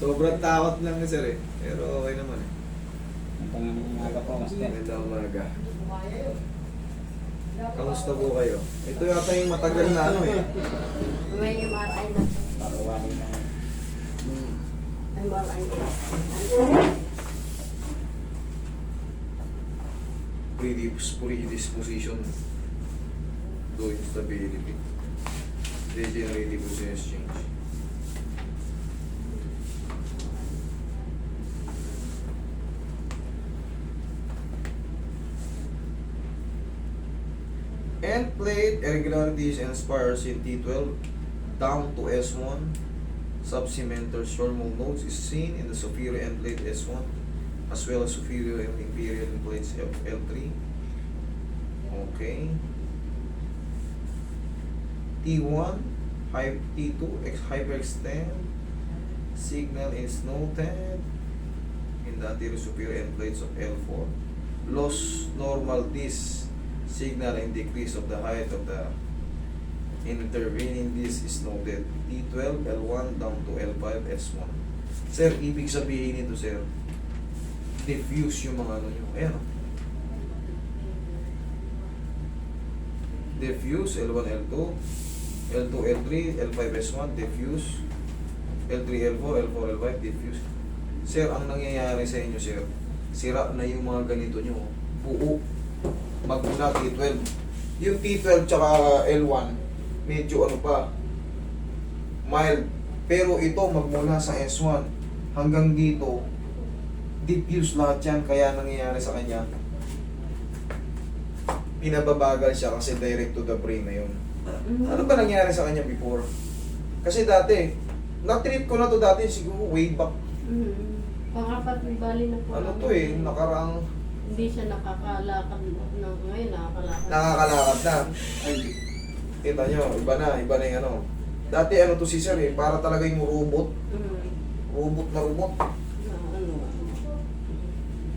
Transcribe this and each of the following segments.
Sobrang takot lang ni sir eh. Pero okay naman eh. Magandang umaga po, Master. Magandang umaga. Kamusta po kayo? Ito yata yung matagal na ano eh. May MRI na. Pagawain na. MRI na. Predisposition to instability. Degenerative process change. End plate irregularities and spires in T12 down to S1. Subsegmental stromal nodes is seen in the superior end plate S1 as well as superior and inferior end plates L3. Okay. T1, T2, hyperextend. Signal is noted in the anterior superior end plates of L4. Loss normal disc signal and decrease of the height of the intervening disc is noted. T12, L1 down to L5, S1. Sir, ibig sabihin nito, sir, diffuse yung mga ano nyo. Ayan. Diffuse, L1, L2, L2, L3, L5, S1, diffuse, L3, L4, L4, L5, diffuse. Sir, ang nangyayari sa inyo, sir, sira na yung mga ganito nyo. Buo. Magmula T12. Yung T12 tsaka L1, medyo ano pa, mild. Pero ito, magmula sa S1 hanggang dito, diffuse lahat yan. Kaya nangyayari sa kanya, pinababagal siya kasi direct to the brain na yun. Ano ba nangyari sa kanya before? Kasi dati, na-treat ko na to dati siguro way back. Pangapat bali na po. Ano to eh, nakaraang Hindi siya nakakalakad na ngayon, nakakalakad. nakakalakad na. Ay, kita nyo, iba na yung ano. Dati ano to si sir eh, para talaga yung robot. Robot na robot.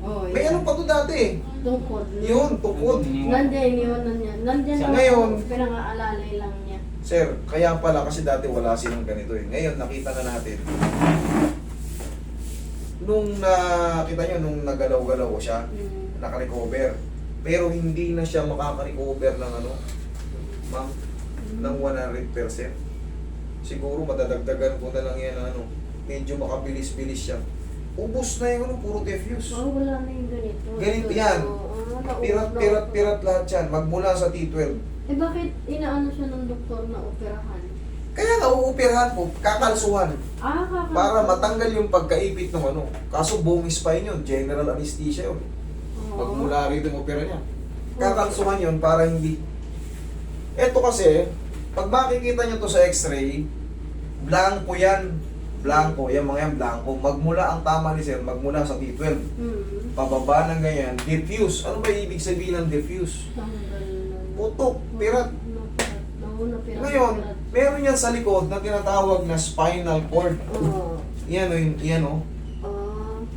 Oh, May ano pa to dati eh. Tungkod. Yun, tukod. Nandiyan yun, nandiyan. Nandiyan Sa lang ngayon, po, pinang-aalalay lang niya. Sir, kaya pala kasi dati wala silang ganito eh. Ngayon nakita na natin. Nung nakita nyo, nung nagalaw-galaw siya, nakarecover. Pero hindi na siya makaka-recover ng ano, ma'am, ng 100%. Siguro madadagdagan ko na lang yan ano, medyo makabilis-bilis siya. Ubus na yung ano, puro diffuse. Oh, wala na yung ganito. Ganito yan. Pirat lahat yan. Magmula sa T12. Eh bakit inaano siya ng doktor na operahan? Kaya nga, uupirahan po, kakalsuhan. Kakal. Para matanggal yung pagkaipit ng ano. Kaso buong spine yun, general anesthesia yun. Magmula rito yung opera niya. Kakalsuhan yun para hindi. Eto kasi, pag makikita nyo to sa x-ray, blanco yan. Blanco, yan mga yan, blanco. Magmula ang tama ni sir, magmula sa T12. Pababa ng ganyan, diffuse. Ano ba ibig sabihin ng diffuse? Putok, pirat. Ngayon, meron yan sa likod na tinatawag na spinal cord. Yan o, yan o.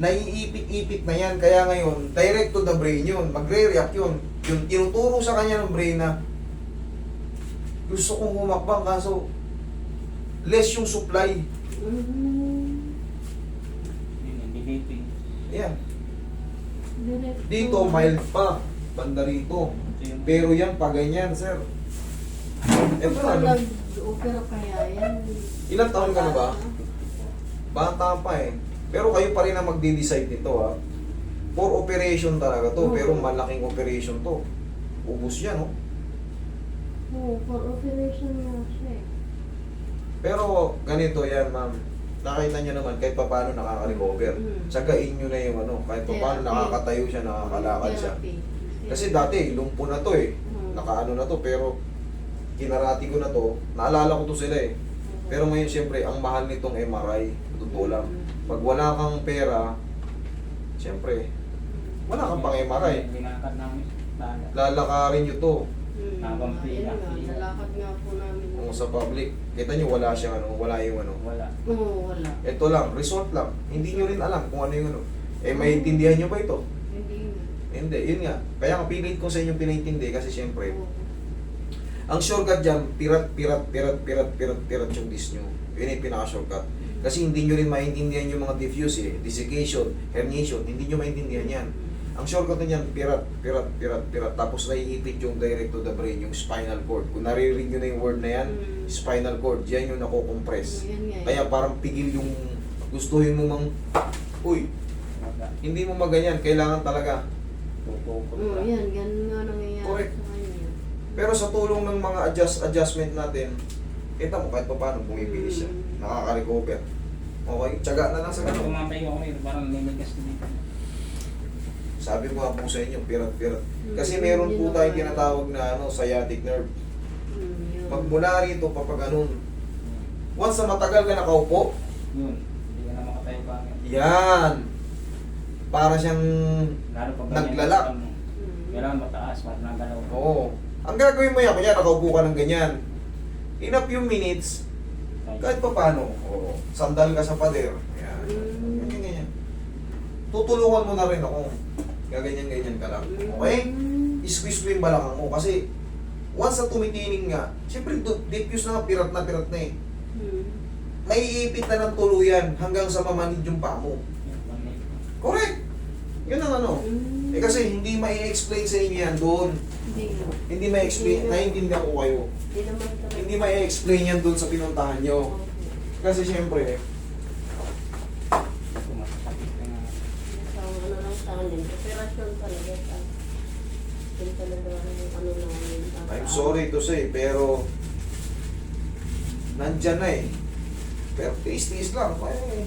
Naiipit-ipit na yan. Kaya ngayon, direct to the brain yun. Magre-react yun. Yung tinuturo sa kanya ng brain na gusto kong humakbang kaso less yung supply. Yan. Dito, mild pa. Banda rito. Pero yan, pa ganyan, sir. Ito na, ano? Nag-opera kaya yan. Ilang taon ka na ba? Bata pa eh. Pero kayo pa rin ang magde-decide nito ha. For operation talaga to, pero malaking operation to. Ubus yan, no? Oo, for operation na siya eh. Pero ganito yan, ma'am. Nakita niyo naman kahit pa paano nakaka-recover. Tsagain nyo na yung ano, kahit pa paano nakakatayo siya, nakakalakad siya. Kasi dati, lumpo na to eh. Nakaano na to, pero kinarati ko na to. Naalala ko to sila eh. Pero ngayon siyempre, ang mahal nitong MRI, totoo lang. Pag wala kang pera, siyempre, wala kang pang MRI. Binakad namin. Lalakarin nyo to. Nalakad nga po namin. Kung sa public, kita nyo wala siyang ano, wala yung ano. Wala. Oo, wala. Ito lang, result lang. Hindi nyo rin alam kung ano yung ano. Eh, maintindihan nyo ba ito? Hindi. Hindi, yun nga. Kaya nga pilit ko sa inyo pinaintindi kasi siyempre, ang shortcut dyan, pirat yung disc nyo. Yun yung pinaka-shortcut. Kasi hindi nyo rin maintindihan yung mga diffuse desiccation, herniation, hindi nyo maintindihan yan. Ang shortcut na yan, pirat, tapos naiipit yung direct to the brain, yung spinal cord. Kung naririnig nyo na yung word na yan, spinal cord, yan yung nakukompress. Yun nga eh. Kaya parang pigil yung gustuhin mo mang, uy, hindi mo maganyan, kailangan talaga. Tutukot Oo, ka. yan. Ganun nga nangyayari Correct. sa kanya. Pero sa tulong ng mga adjustment natin, kita mo kahit pa paano bumibilis siya, nakaka-recover. Okay, tiyaga na lang sa Pag ganun. tumapay ko ngayon, parang ninigas na dito. Sabi ko nga po sa inyo, pirat. Kasi Mm, meron yun po naman. tayong tinatawag na sciatic nerve. Yun. Pag mula rito, papag ganun. Once na matagal ka nakaupo, Yun, hindi ka na makatayo pa. yan. Para siyang, Lalo pag Naglalak. Kailangan mataas, para nagalaw. oo. Ang gagawin mo yan, kanya nakaupo ka ng ganyan. In a few minutes, kahit pa paano, oo. Sandal ka sa pader. Yan. Ganyan. Tutulungan mo na rin ako. Gaganyan-ganyan ka lang. Okay? I-squeeze mo yung balakang mo. Kasi, once na tumitining nga, siyempre, diffuse na, pirat na eh. Maiipit na ng tuluyan hanggang sa mamanid yung paa mo. Correct! Yun ang ano. Eh kasi hindi mai-explain sa inyo yan doon. Hindi ma-explain. Naiintindihan ko kayo. Hindi naman talaga. Hindi ma-explain yan doon sa pinuntahan nyo. Kasi siyempre, Sa ano lang sa akin, operasyon talaga sa yun talaga yung ano namin. I'm sorry to say, pero nandyan na eh. Pero tiis-tiis lang. Ay,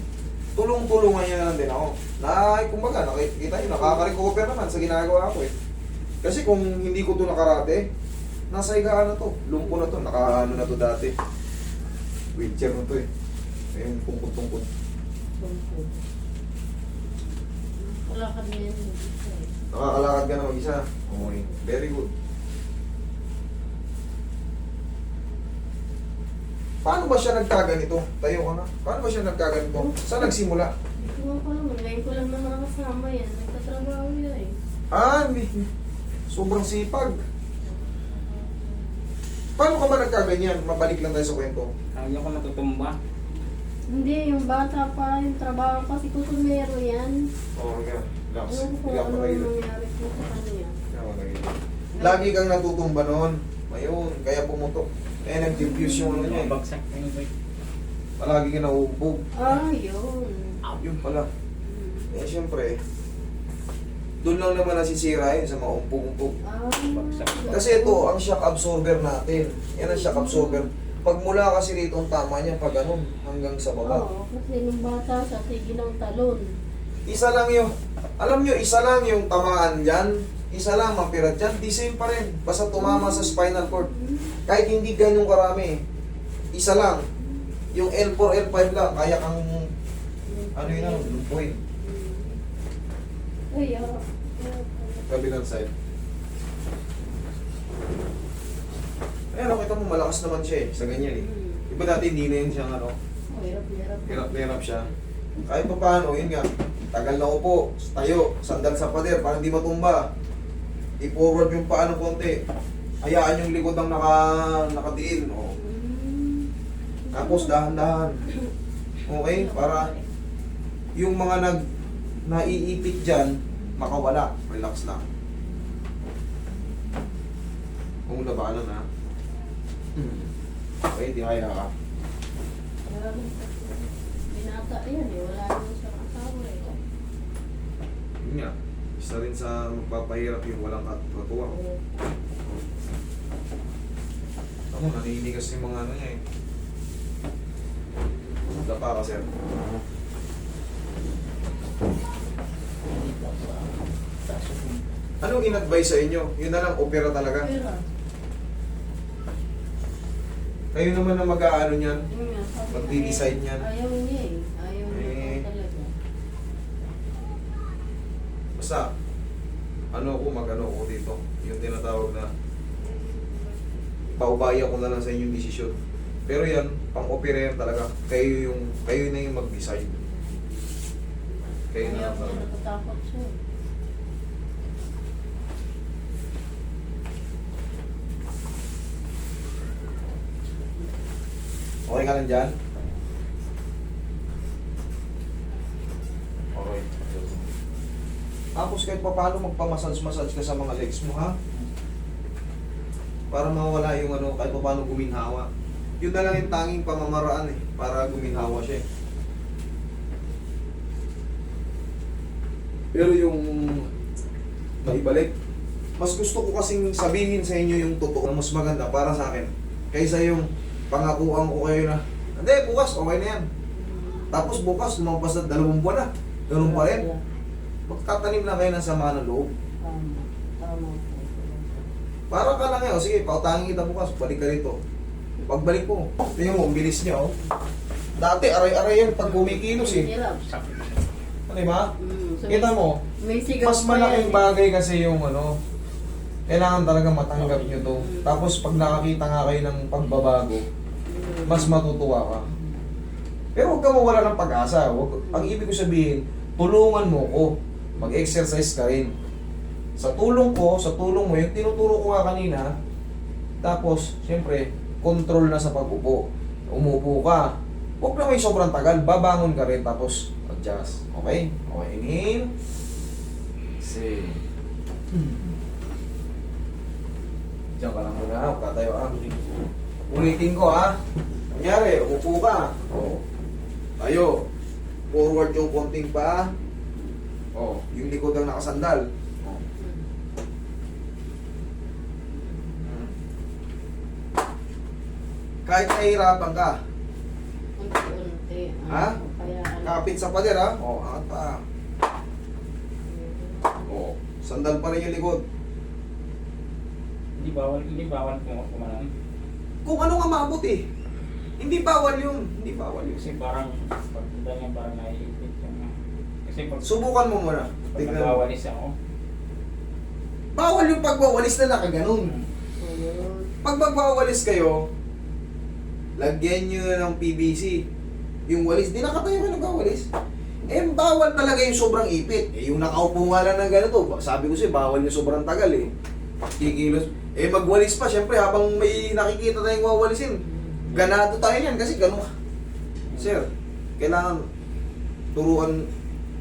tulong-tulungan niya na lang din ako. Kumbaga, nakikita nyo, nakaka-recover naman sa ginagawa ko eh. Kasi kung hindi ko to nakarate, nasa higaan na to. Lumpo na to. Nakaano na to dati. Wheelchair na to eh. Yung tungkod-tungkod. Kalakad niya yun. Isa eh. Nakakalakad ka na mag-isa. Okay. Very good. Paano ba siya nagkaganito? Tayo ka na. Paano ba siya nagkaganito? Saan nagsimula? Ikaw ko lang, ngayon ko lang na nakakasama yan. Nagtatrabaho yan eh. Hindi. Sobrang sipag. Paano ka ba nagkaganyan? Mabalik lang tayo sa kwento. Ayaw ko natutumba. Hindi, yung bata pa, yung trabaho kasi kutumero yan. Oo, okay. Relax. Ano kung Hindi ako ano nagigil. nangyari po sa kanya. Hindi ako nagigil. Lagi kang natutumba noon. Ayun, kaya pumutok. Kaya nag-diffuse yung ano niya eh. Bagsak na yung bike. Palagi ka nauubog. Yun. Yun pala. Eh, syempre, doon lang naman nasisira yun sa mga umpog-umpog. Kasi ito, ang shock absorber natin. Yan ang shock absorber. Pag mula kasi rito ang tama niya, pag ganun, hanggang sa baba. Oo, kasi nung bata siya, sige ng talon. Isa lang yung, alam nyo, isa lang yung tamaan dyan. Isa lang mapirat dyan, di same pa rin. Basta tumama sa spinal cord. Kahit hindi ganun karami, isa lang. Yung L4, L5 lang, kaya kang, ano yun ano, lumpuin. Ay, Kabilang side. Ayan, kita mo, malakas naman siya eh, sa ganyan eh. Iba dati hindi na yun siyang ano, hirap. hirap siya. Kahit pa paano, yun nga, tagal na upo, tayo, sandal sa pader, para hindi matumba. I-forward yung paa ng konti. Hayaan yung likod ang nakadiin. Oh. Tapos dahan-dahan. Okay? Para yung mga naiipit dyan, makawala. Relax lang. Kung labanan ha. Okay, di kaya ka. Binata yan eh, wala naman siya asawa eh. Yun nga. Isa rin sa magpapahirap yung walang katuwa. Ako, naninigas yung mga ano niya eh. Dapa ka, sir. Anong in-advise sa inyo? Yun na lang, opera talaga. Pero, Kayo naman na mag-aano niyan. yun nga, sabi Magdi-decide niya, yan. Ayaw niya eh. Ayaw niya Eh. talaga. Basta, ano ko dito. Yung tinatawag na paubaya ko na lang sa inyong desisyon. Pero yan, pang-opera yan talaga. Kayo na yung mag-decide. Kayo na Ayaw lang niya, talaga. natatakot siya. Okay ka lang dyan? Tapos kahit pa paano magpamassage-massage ka sa mga legs mo, ha? Para mawala yung ano, kahit pa paano guminhawa. Yun na lang yung tanging pamamaraan eh, para guminhawa siya eh. Pero yung maibalik, mas gusto ko kasing sabihin sa inyo yung totoo na mas maganda para sa akin. Kaysa yung pangakuan ko kayo na, hindi, bukas, okay na yan. Tapos bukas, lumampas na 2 buwan na. Ganun pa rin. Magtatanim na kayo ng sama ng loob. Tama. Tama po. Para ka lang yun, sige, pautangin kita bukas, balik ka rito. Pagbalik mo, tingnan mo, ang bilis niya, oh. Dati, aray-aray yan pag kumikilos eh. Hirap. Sakit. Ano ba? So Kita mo, may sigaw mas pa malaking yan. bagay kasi yung ano, kailangan talaga matanggap nyo to. Tapos pag nakakita nga kayo ng pagbabago, mas matutuwa ka. Pero huwag ka mawala ng pag-asa. Ang ibig ko sabihin, tulungan mo ko. Mag-exercise ka rin. Sa tulong ko, sa tulong mo, yung tinuturo ko nga kanina, tapos, siyempre, control na sa pag-upo. Umupo ka. Huwag na may sobrang tagal. Babangon ka rin, tapos adjust. Okay? Okay, inhale. Exhale. Diyan ka lang muna. Huwag ka tayo, ha? Ulitin ko, ha? Kunyari, umupo ka. O. Tayo. Forward yung konting pa. O. Yung likod ang nakasandal. O. Kahit nahihirapan ka, Unti-unti. Ha? Kaya ano. kapit sa pader, ha? O, angat pa. O. Sandal pa rin yung likod. Hindi bawal kumalang. Kung ano nga maabot eh. Hindi bawal yun. Hindi bawal yun. Kasi parang, pagpunta niya parang naiipit yung, kasi pag Subukan mo muna. Tignan mo. nagwawalis ako, Bawal yung pagwawalis na nakaganon. Ayun. Pag magwawalis kayo, lagyan nyo na ng PVC. Yung walis, di nakatayo ka nagwawalis. Eh, bawal talaga yung sobrang ipit. Eh, yung nakaupo nga lang ng ganito, sabi ko siya, bawal yung sobrang tagal eh. Pakikilos. Eh, magwalis pa, syempre, habang may nakikita tayong wawalisin, ganado tayo yan kasi gano'n. Sir, kailangan turuan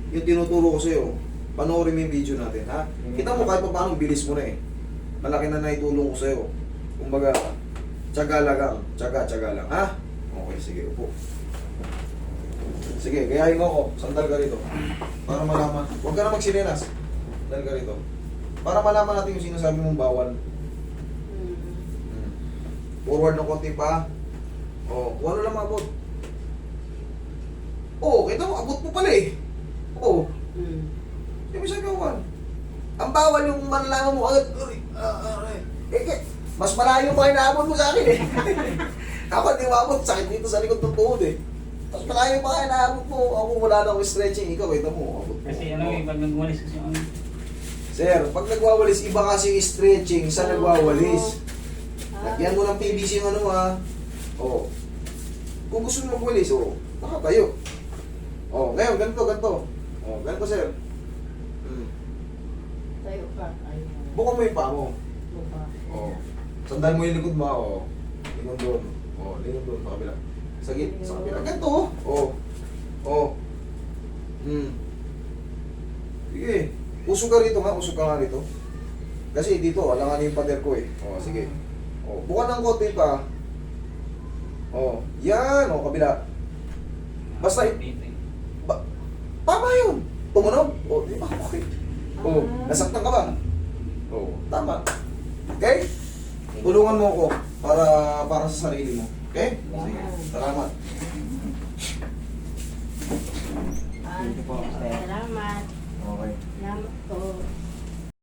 yung tinuturo ko sa'yo. Panoorin mo yung video natin, ha? Kita mo kahit pa paano, bilis mo na eh. Malaki na naitulong ko sa'yo. Kumbaga, tiyaga lang, tiyaga lang, ha? Okay, sige, upo. Sige, gayahin mo ako. Sandal ka rito. Para malaman. Huwag ka na magsinelas. Sandal ka rito. Para malaman natin yung sinasabi mong bawal. Forward ng konti pa. O, kung ano lang maabot. Oo, kita mo, abot mo pala eh. Oo. Hindi mo siya gawan. Ang bawal yung manlangan mo agad. Mas malayo pa inaabot mo sa akin eh. Ako hindi maabot, sakit dito sa likod ng tuhod eh. Mas malayo pa inaabot mo. Ako wala na akong stretching. Ikaw, kita mo. Abot mo. kasi ano eh, pag nagwalis kasi ano, Sir, pag nagwawalis, iba kasi yung stretching sa nagwawalis. Lagyan mo ng PVC yung ano ha. Oo. Kung gusto mo magwalis, nakatayo. Ngayon, ganito. Ganito sir. Tayo ka. Ayun. Bukan mo yung paa mo. Buka. Sandal mo yung likod mo. Lingon doon. Lingon doon sa kabila. Sa kabila. Ganito. Sige. Usog ka rito nga. Usog ka nga rito. Kasi dito, alangan yung pader ko eh. Sige. Bukan ng konti pa. Yan. Kabila. Basta dito eh. tama yun. Tumunog. Di ba? Okay. Nasaktan ka ba? Tama. Okay? Tulungan mo ako para sa sarili mo. Okay? Sige. Salamat. Thank you po, Master. Salamat. Okay. Salamat po.